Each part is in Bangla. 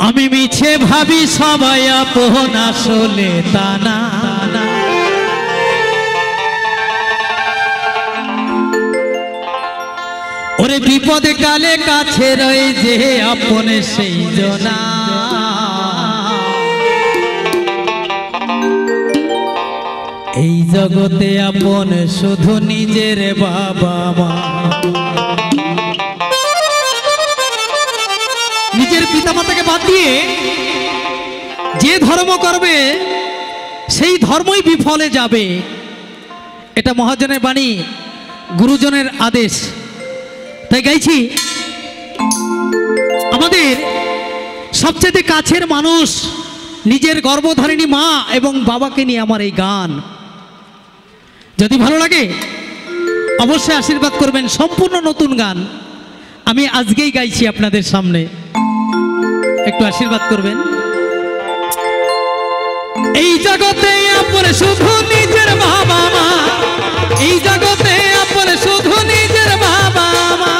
আমি মিছে ভাবি সবাই আপন আসলে তা না। ওরে বিপদে কালে কাছে রয়ে যে আপন সেই জনা। এই জগতে আপন শুধু নিজের বাবা মা। নিজের পিতামাতাকে বাদ দিয়ে যে ধর্ম করবে সেই ধর্মই বিফলে যাবে। এটা মহাজনের বাণী, গুরুজনের আদেশ। তাই গাইছি আমাদের সবচেয়ে কাছের মানুষ, নিজের গর্ভধারিণী মা এবং বাবাকে নিয়ে আমার এই গান। যদি ভালো লাগে অবশ্যই আশীর্বাদ করবেন। সম্পূর্ণ নতুন গান আমি আজকেই গাইছি আপনাদের সামনে, একটু আশীর্বাদ করবেন। এই জগতে আপন শুধু নিজের বাবা মা, এই জগতে আপন শুধু নিজের বাবা মা।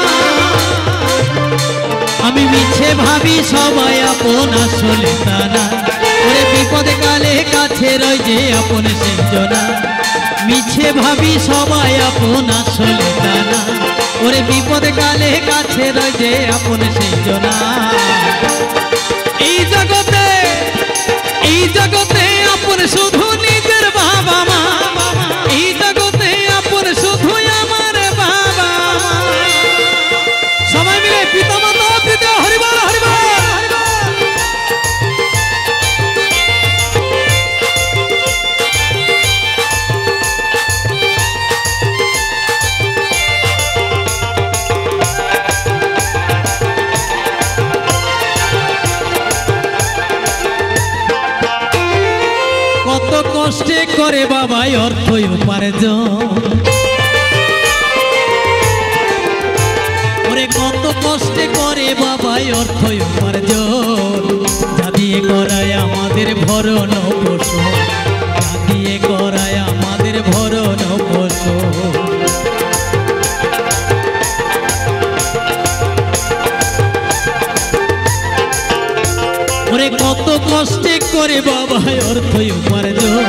আমি মিছে ভাবি সবাই আপন আসলে তা না। ওরে বিপদে কালে কাছে রয় যে আপন সেই জনা। মিছে ভাবি সবাই আপন আসলে তা না। ওরে বিপদে কালে কাছে রয় যে আপন সেই জনা। এই জগতে আপন শুধু নিজের বাবা মা, এই জগতে আপন শুধু আমার বাবা মা। সবাই মিলে পিতা মাতা পিতা হরিবল হরিবল। কত কষ্টে করে বাবাই অর্থ উপার্জন, ওরে কত কষ্টে করে বাবাই অর্থ উপার্জন। যা দিয়ে করায় আমাদের ভরণ পোষণ, যা দিয়ে করায় আমাদের ভরণ পোষণ। ওরে কত কষ্টে করে বাবাই অর্থ উপার্জন,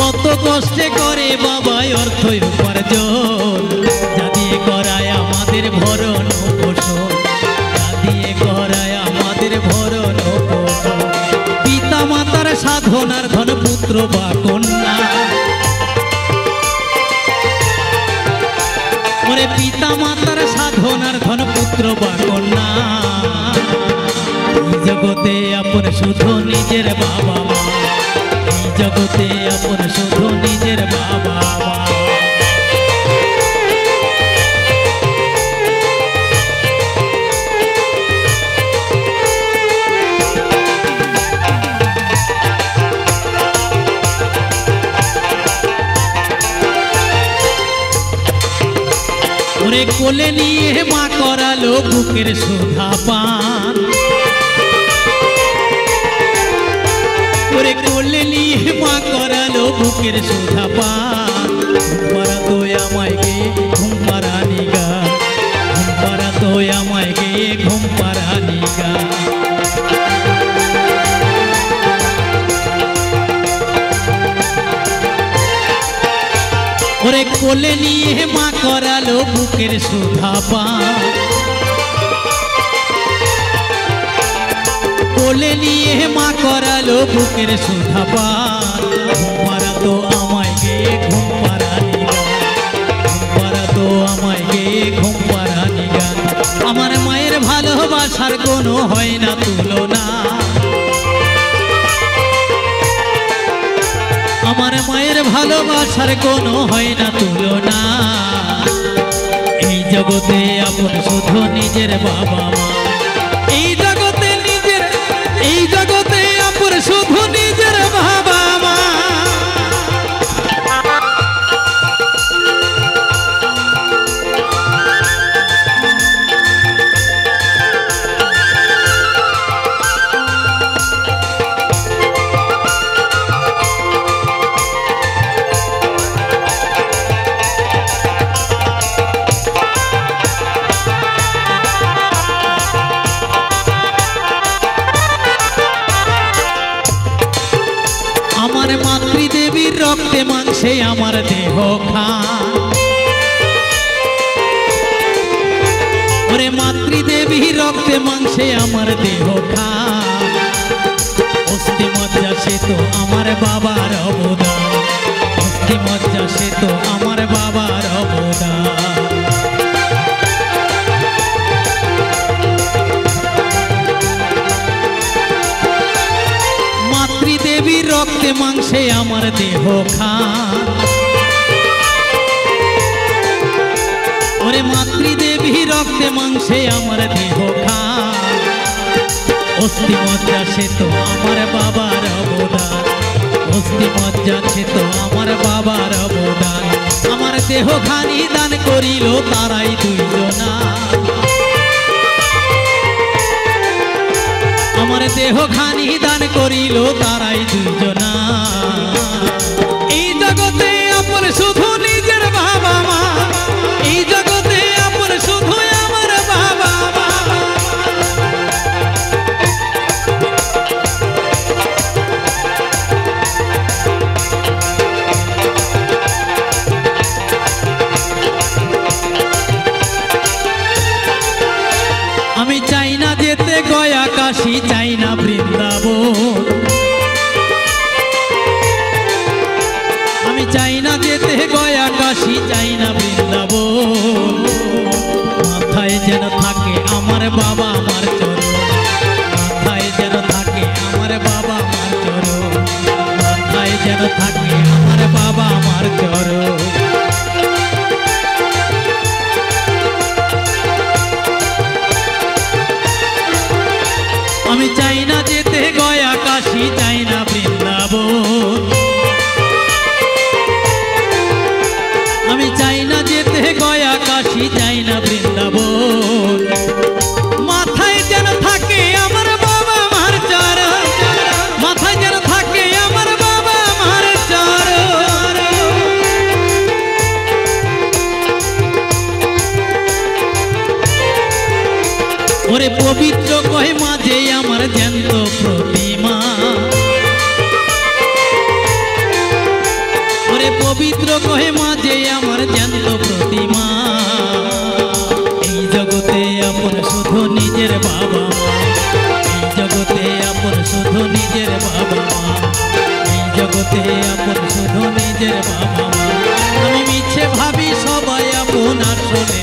কত কষ্টে করে বাবাই অর্থ উপার্জন। যা দিয়ে করায় আমাদের ভরণ পোষণ, যা দিয়ে করায় আমাদের ভরণ পোষণ। পিতা মাতার সাধনার ধন পুত্র বা কন্যা, ওরে পিতা মাতার সাধনার ধন পুত্র বা কন্যা। এই জগতে আপন শুধু নিজের বাবা মা, এই জগতে আপন শুধু নিজের বাবা মা। ওরে কোলে নিয়ে মা করালো বুকের সুধা পান, ওরে কোলে নিয়ে মা করালো বুকের সুধা পান। ঘুম পাড়া তো আমায় গিয়ে ঘুম পাড়ানি গান, ঘুম পাড়া তো আমায় গিয়ে ঘুম পাড়ানি গান। ওরে কোলে নিয়ে মা করালো বুকের সুধা পান, কোলে নিয়ে মা করালো বুকের সুধা পান। ঘুম পাড়া তো আমায় গিয়ে ঘুম পাড়ানি গান, ঘুম পাড়া তো আমায় গিয়ে ঘুম পাড়ানি গান। আমার মায়ের ভালোবাসার কোনো হয় না তুলনা, আমার মায়ের ভালোবাসার কোনো হয় না তুলনা। এই জগতে আপন শুধু নিজের বাবা মা, এই জগতে নিজের, এই জগতে আপন শুধু নিজের বাবা মা। মাংসে আমার দেহ খান। ওরে মাতৃদেবী রক্তে মাংসে আমার দেহ খান। অস্থি মজ্জা সে তো আমার বাবার অবদান, অস্থি মজ্জা সে তো আমার বাবার অবদান। মাতৃদেবীর রক্তে মাংসে আমার দেহ খান। ওরে মাতৃদেবী রক্তে মাংসে আমার দেহ খান। অস্থি মজ্জা সে তো আমার বাবার অবদান, অস্থি মজ্জা সে তো আমার বাবার অবদান। আমার দেহ খানি দান করিল তারাই দুইজনা, আমার দেহ খানি দান করিল তারাই দুইজনা। এই জগতে আপন শুধু নিজের বাবা মা, এই জগতে আপন শুধু আমার বাবা মা। আমি চাই না যেতে গয়া কাশী, চাই না বৃন্দাবন। আমি চাই না যেতে গয়া কাশী, চাই না বৃন্দাবন। মাথায় যেন থাকে আমার বাবা আমার চরণ, মাথায় যেন থাকে আমার বাবা আমার চরণ, মাথায় যেন থাকে আমার বাবা আমার চরণ। আমি চাই না যেতে গয়া কাশী, চাই না বৃন্দাবন। আমি চাই না যেতে গয়া কাশী, চাই না বৃন্দাবন। মাথায় যেন থাকে আমার বাবা আমার চরণ, মাথায় যেন থাকে আমার বাবা আমার চরণ। ওরে পবিত্র কহে মাঝে আমার জ্যান্ত প্রতিমা, ওরে পবিত্র কহে মাঝে আমার জ্যান্ত প্রতিমা। এই জগতে আপন শুধু নিজের বাবা মা, এই জগতে আপন শুধু নিজের বাবা মা, এই জগতে আপন শুধু নিজের বাবা মা। আমি মিছে ভাবি সবাই আপন আসলে